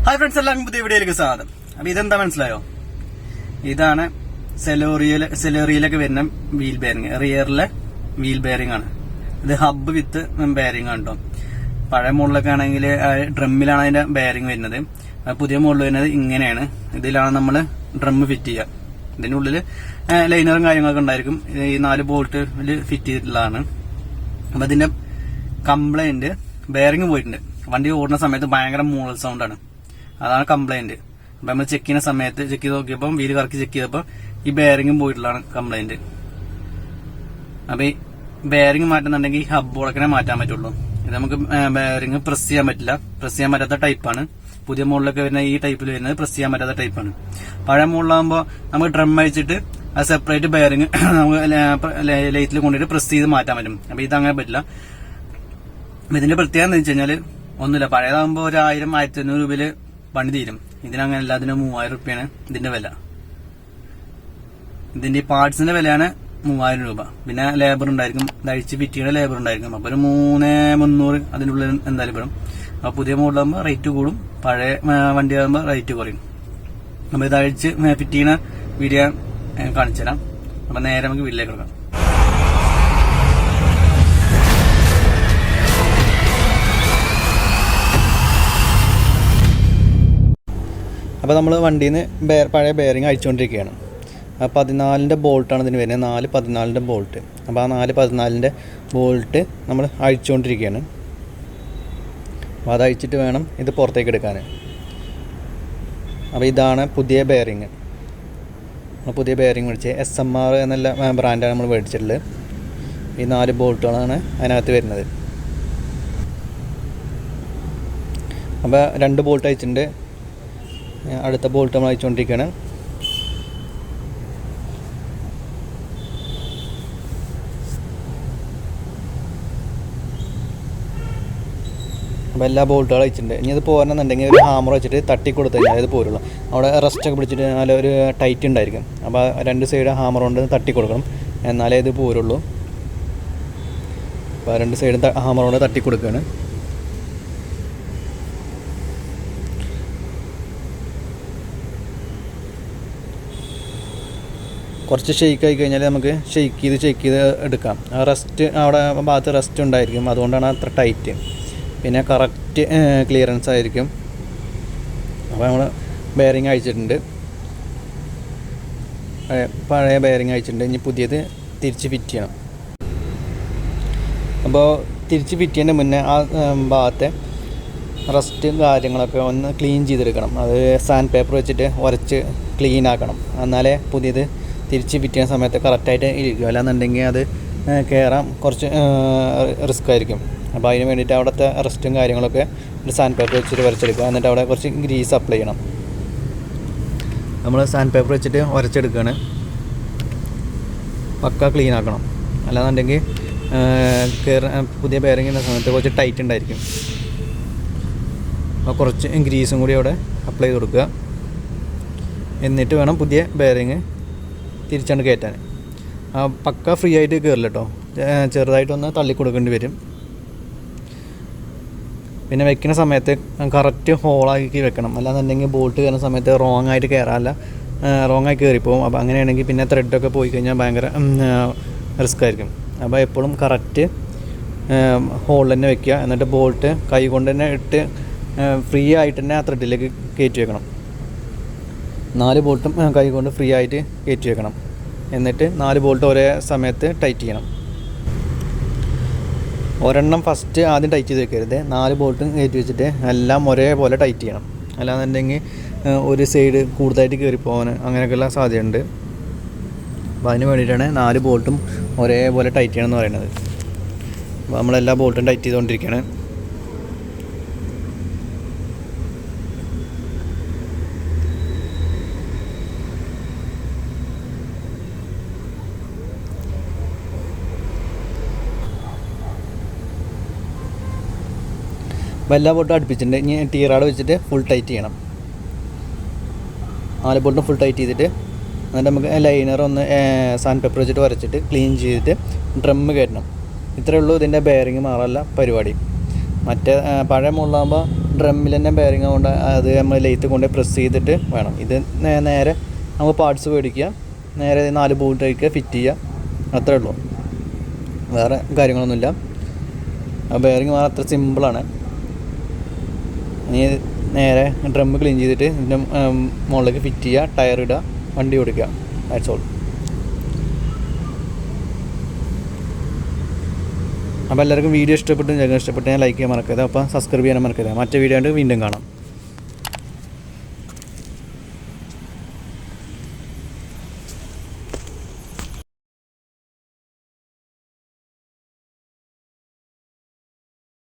Hi friends, എല്ലാവർക്കും പുതിയ വീഡിയോയിലേക്ക് സ്വാഗതം. അപ്പൊ ഇതെന്താ മനസ്സിലായോ? ഇതാണ് സെലോറിയിലൊക്കെ വരുന്ന വീൽ ബെയറിംഗ്, റിയറിലെ വീൽ ബെയറിംഗ് ആണ്. ഇത് ഹബ്ബ് വിത്ത് ബെയറിംഗ് ആണ് കേട്ടോ. പഴയ മോഡലൊക്കെ ആണെങ്കിൽ ഡ്രമ്മിലാണ് അതിന്റെ ബെയറിംഗ് വരുന്നത്. പുതിയ മോഡൽ വരുന്നത് ഇങ്ങനെയാണ്. ഇതിലാണ് നമ്മൾ ഡ്രം ഫിറ്റ് ചെയ്യുക. ഇതിന്റെ ഉള്ളിൽ ലൈനറും കാര്യങ്ങളൊക്കെ ഉണ്ടായിരിക്കും. ഈ 4 ബോൾട്ടിൽ ഫിറ്റ് ചെയ്തിട്ടുള്ളതാണ്. അപ്പൊ ഇതിന്റെ കംപ്ലൈന്റ് ബെയറിംഗ് പോയിട്ടുണ്ട്. വണ്ടി ഓടുന്ന സമയത്ത് ഭയങ്കര മൂളൽ സൗണ്ടാണ്. അതാണ് കംപ്ലൈന്റ്. അപ്പൊ നമ്മൾ ചെക്ക് ചെയ്യുന്ന സമയത്ത് ചെക്ക് ചെയ്ത് നോക്കിയപ്പോൾ വീല് കറക്കി ചെക്ക് ചെയ്തപ്പോൾ ഈ ബെയറിംഗും പോയിട്ടുള്ളതാണ് കംപ്ലൈന്റ്. അപ്പൊ ഈ ബെയറിംഗ് മാറ്റുന്നുണ്ടെങ്കിൽ ഈ ഹബ്ബോളൊക്കെ മാറ്റാൻ പറ്റുള്ളൂ. ഇത് നമുക്ക് ബെയറിംഗ് പ്രസ് ചെയ്യാൻ പറ്റില്ല. പ്രസ് ചെയ്യാൻ പറ്റാത്ത ടൈപ്പാണ്. പുതിയ മോഡലൊക്കെ വരുന്ന ഈ ടൈപ്പിൽ വരുന്നത് പ്രസ് ചെയ്യാൻ പറ്റാത്ത ടൈപ്പാണ്. പഴയ മോഡലാകുമ്പോൾ നമുക്ക് ഡ്രം അയച്ചിട്ട് ആ സെപ്പറേറ്റ് ബെയറിംഗ് നമുക്ക് ലൈറ്റിൽ കൊണ്ടിട്ട് പ്രസ് ചെയ്ത് മാറ്റാൻ പറ്റും. അപ്പൊ ഇത് അങ്ങനെ പറ്റില്ല. ഇതിന്റെ പ്രത്യേകത എന്ന് വെച്ച് കഴിഞ്ഞാൽ ഒന്നുമില്ല. പഴയതാകുമ്പോൾ 1000-1500 രൂപയില് പണി തീരും. ഇതിനങ്ങനെയല്ല. അതിന് 3000 രൂപയാണ് ഇതിന്റെ വില. ഇതിന്റെ ഈ പാർട്സിന്റെ വിലയാണ് 3000 രൂപ. പിന്നെ ലേബർ ഉണ്ടായിരിക്കും, അഴിച്ച് ഫിറ്റിയുടെ ലേബർ ഉണ്ടായിരിക്കും. അപ്പൊ ഒരു 3300 അതിന്റെ ഉള്ളിൽ എന്തായാലും പെടും. അപ്പൊ പുതിയ മോഡലാകുമ്പോൾ റേറ്റ് കൂടും, പഴയ വണ്ടി ആകുമ്പോൾ റേറ്റ് കുറയും. അപ്പൊ ഇത് അഴിച്ച് ഫിറ്റ് ചെയ്യുന്ന വീഡിയോ കാണിച്ചു തരാം. അപ്പൊ നേരെ നമുക്ക് വീട്ടിലേക്ക് എടുക്കാം. അപ്പോൾ നമ്മൾ വണ്ടിയിൽ നിന്ന് പഴയ ബെയറിംഗ് അഴിച്ചുകൊണ്ടിരിക്കുകയാണ്. 14ന്റെ ബോൾട്ടാണ് ഇതിന് വരുന്നത്. 4/14ന്റെ ബോൾട്ട്. അപ്പോൾ ആ 4/14ന്റെ ബോൾട്ട് നമ്മൾ അഴിച്ചുകൊണ്ടിരിക്കുകയാണ്. അപ്പോൾ അത് അഴിച്ചിട്ട് വേണം ഇത് പുറത്തേക്ക് എടുക്കാൻ. അപ്പോൾ ഇതാണ് പുതിയ ബെയറിംഗ്. പുതിയ ബെയറിംഗ് മേടിച്ച് SMR എന്നുള്ള ബ്രാൻഡാണ് നമ്മൾ മേടിച്ചിട്ടുള്ളത്. ഈ 4 ബോൾട്ടുകളാണ് അതിനകത്ത് വരുന്നത്. അപ്പോൾ 2 ബോൾട്ട് അഴിച്ചിട്ടുണ്ട്. അടുത്ത ബോൾട്ട് നമ്മൾ അയച്ചുകൊണ്ടിരിക്കുകയാണ്. അപ്പോൾ എല്ലാ ബോൾട്ടുകളും അയച്ചിട്ടുണ്ട്. ഇനി ഇത് പോരണമെന്നുണ്ടെങ്കിൽ ഒരു ഹാമർ വെച്ചിട്ട് തട്ടി കൊടുത്തു കഴിഞ്ഞാൽ ഇത് പോരുള്ളൂ. അവിടെ റെസ്റ്റൊക്കെ പിടിച്ചിട്ട് നല്ല ഒരു ടൈറ്റ് ഉണ്ടായിരിക്കും. അപ്പോൾ 2 സൈഡ് ഹാമർ കൊണ്ട് തട്ടി കൊടുക്കണം, എന്നാലേ ഇത് പോരുള്ളൂ. അപ്പോൾ 2 സൈഡും ഹാമർ കൊണ്ട് തട്ടി കൊടുക്കുകയാണ്. കുറച്ച് ഷെയ്ക്ക് ആയി കഴിഞ്ഞാൽ നമുക്ക് ഷെയ്ക്ക് ചെയ്ത് എടുക്കാം. റെസ്റ്റ് അവിടെ ഭാഗത്ത് റെസ്റ്റ് ഉണ്ടായിരിക്കും, അതുകൊണ്ടാണ് അത്ര ടൈറ്റ്. പിന്നെ കറക്റ്റ് ക്ലിയറൻസ് ആയിരിക്കും. അപ്പോൾ നമ്മൾ ബെയറിംഗ് അഴിച്ചിട്ടുണ്ട്, പഴയ ബെയറിംഗ് അഴിച്ചിട്ടുണ്ട്. ഇനി പുതിയത് തിരിച്ച് ഫിറ്റ് ചെയ്യണം. അപ്പോൾ തിരിച്ച് ഫിറ്റ് ചെയ്യുന്നതിന് മുന്നേ ആ ഭാഗത്തെ റസ്റ്റ് കാര്യങ്ങളൊക്കെ ഒന്ന് ക്ലീൻ ചെയ്തെടുക്കണം. അത് സാൻഡ് പേപ്പർ വെച്ചിട്ട് ഉരച്ച് ക്ലീൻ ആക്കണം. എന്നാലേ പുതിയത് തിരിച്ച് ഫിറ്റ് ചെയ്യുന്ന സമയത്ത് കറക്റ്റായിട്ട് ഇരിക്കും. അല്ലാന്നുണ്ടെങ്കിൽ അത് കയറാൻ കുറച്ച് റിസ്ക് ആയിരിക്കും. അപ്പോൾ അതിന് വേണ്ടിയിട്ട് അവിടുത്തെ റെസ്റ്റും കാര്യങ്ങളൊക്കെ ഒരു സാൻഡ് പേപ്പർ വെച്ചിട്ട് വരച്ചെടുക്കുക. എന്നിട്ട് അവിടെ കുറച്ച് ഗ്രീസ് അപ്ലൈ ചെയ്യണം. നമ്മൾ സാൻഡ് പേപ്പർ വെച്ചിട്ട് ഉരച്ചെടുക്കുകയാണ്. പക്ക ക്ലീൻ ആക്കണം. അല്ലാന്നുണ്ടെങ്കിൽ പുതിയ ബെയറിങ്ങിൻ്റെ സമയത്ത് കുറച്ച് ടൈറ്റ് ഉണ്ടായിരിക്കും. അപ്പോൾ കുറച്ച് ഗ്രീസും കൂടി അവിടെ അപ്ലൈ ചെയ്ത് കൊടുക്കുക. എന്നിട്ട് വേണം പുതിയ ബെയറിങ് തിരിച്ചാണ്ട് കയറ്റാൻ. പക്ക ഫ്രീ ആയിട്ട് കയറില്ല കേട്ടോ, ചെറുതായിട്ടൊന്ന് തള്ളി കൊടുക്കേണ്ടി വരും. പിന്നെ വെക്കുന്ന സമയത്ത് കറക്റ്റ് ഹോളാക്കി വെക്കണം. അല്ലാന്നുണ്ടെങ്കിൽ ബോൾട്ട് കയറുന്ന സമയത്ത് റോങ് ആയിട്ട് കയറാറില്ല, റോങ് ആയി കയറിപ്പോവും. അപ്പോൾ അങ്ങനെയാണെങ്കിൽ പിന്നെ ത്രെഡൊക്കെ പോയി കഴിഞ്ഞാൽ ഭയങ്കര റിസ്ക് ആയിരിക്കും. അപ്പോൾ എപ്പോഴും കറക്റ്റ് ഹോളിൽ തന്നെ വെക്കുക. എന്നിട്ട് ബോൾട്ട് കൈ കൊണ്ട് തന്നെ ഇട്ട് ഫ്രീ ആയിട്ട് തന്നെ ആ ത്രെഡിലേക്ക് കയറ്റി വെക്കണം. 4 ബോൾട്ടും കൈ കൊണ്ട് ഫ്രീ ആയിട്ട് കയറ്റി വെക്കണം. എന്നിട്ട് 4 ബോൾട്ട് ഒരേ സമയത്ത് ടൈറ്റ് ചെയ്യണം. ഒരെണ്ണം ഫസ്റ്റ് ആദ്യം ടൈറ്റ് ചെയ്ത് വെക്കരുത്. 4 ബോൾട്ടും കയറ്റി വെച്ചിട്ട് എല്ലാം ഒരേപോലെ ടൈറ്റ് ചെയ്യണം. അല്ലാന്നുണ്ടെങ്കിൽ ഒരു സൈഡ് കൂടുതലായിട്ട് കയറിപ്പോകാൻ അങ്ങനെയൊക്കെയുള്ള സാധ്യതയുണ്ട്. അപ്പോൾ അതിന് വേണ്ടിയിട്ടാണ് 4 ബോൾട്ടും ഒരേപോലെ ടൈറ്റ് ചെയ്യണം എന്ന് പറയുന്നത്. അപ്പോൾ നമ്മളെല്ലാ ബോൾട്ടും ടൈറ്റ് ചെയ്തുകൊണ്ടിരിക്കുകയാണ്. എല്ലാ ബോൾട്ടും അടുപ്പിച്ചിട്ടുണ്ട്. ഇനി ടീറാട് വെച്ചിട്ട് ഫുൾ ടൈറ്റ് ചെയ്യണം. 4 ബോൾട്ടും ഫുൾ ടൈറ്റ് ചെയ്തിട്ട് എന്നിട്ട് നമുക്ക് ലൈനർ ഒന്ന് സാൻഡ് പേപ്പർ വെച്ചിട്ട് വരച്ചിട്ട് ക്ലീൻ ചെയ്തിട്ട് ഡ്രം കയറ്റണം. ഇത്രയേ ഉള്ളൂ ഇതിൻ്റെ ബെയറിങ് മാറല്ല പരിപാടി. മറ്റേ പഴയ മോഡലാകുമ്പോൾ ഡ്രമ്മിൽ തന്നെ ബെയറിംഗ് കൊണ്ട് അത് നമ്മൾ ലെയ്ത്ത് കൊണ്ട് പ്രസ് ചെയ്തിട്ട് വേണം. ഇത് നേരെ നമുക്ക് പാർട്സ് മേടിക്കുക, നേരെ 4 ബോൾട്ടേക്ക് ഫിറ്റ് ചെയ്യുക, അത്രേ ഉള്ളൂ. വേറെ കാര്യങ്ങളൊന്നുമില്ല. ആ ബെയറിംഗ് അത്ര സിമ്പിളാണ്. ഇനി നേരെ ഡ്രം ക്ലീൻ ചെയ്തിട്ട് ഇതിൻ്റെ മുകളിലേക്ക് ഫിറ്റ് ചെയ്യുക, ടയർ ഇടുക, വണ്ടി ഓടിക്കുക. That's all. അപ്പോൾ എല്ലാവർക്കും വീഡിയോ ഇഷ്ടപ്പെട്ടു ഞാൻ ലൈക്ക് ചെയ്യാൻ മറക്കരുത്. അപ്പോൾ സബ്സ്ക്രൈബ് ചെയ്യാൻ മറക്കരുത്. മറ്റേ വീഡിയോ ആയിട്ട് വീണ്ടും കാണാം.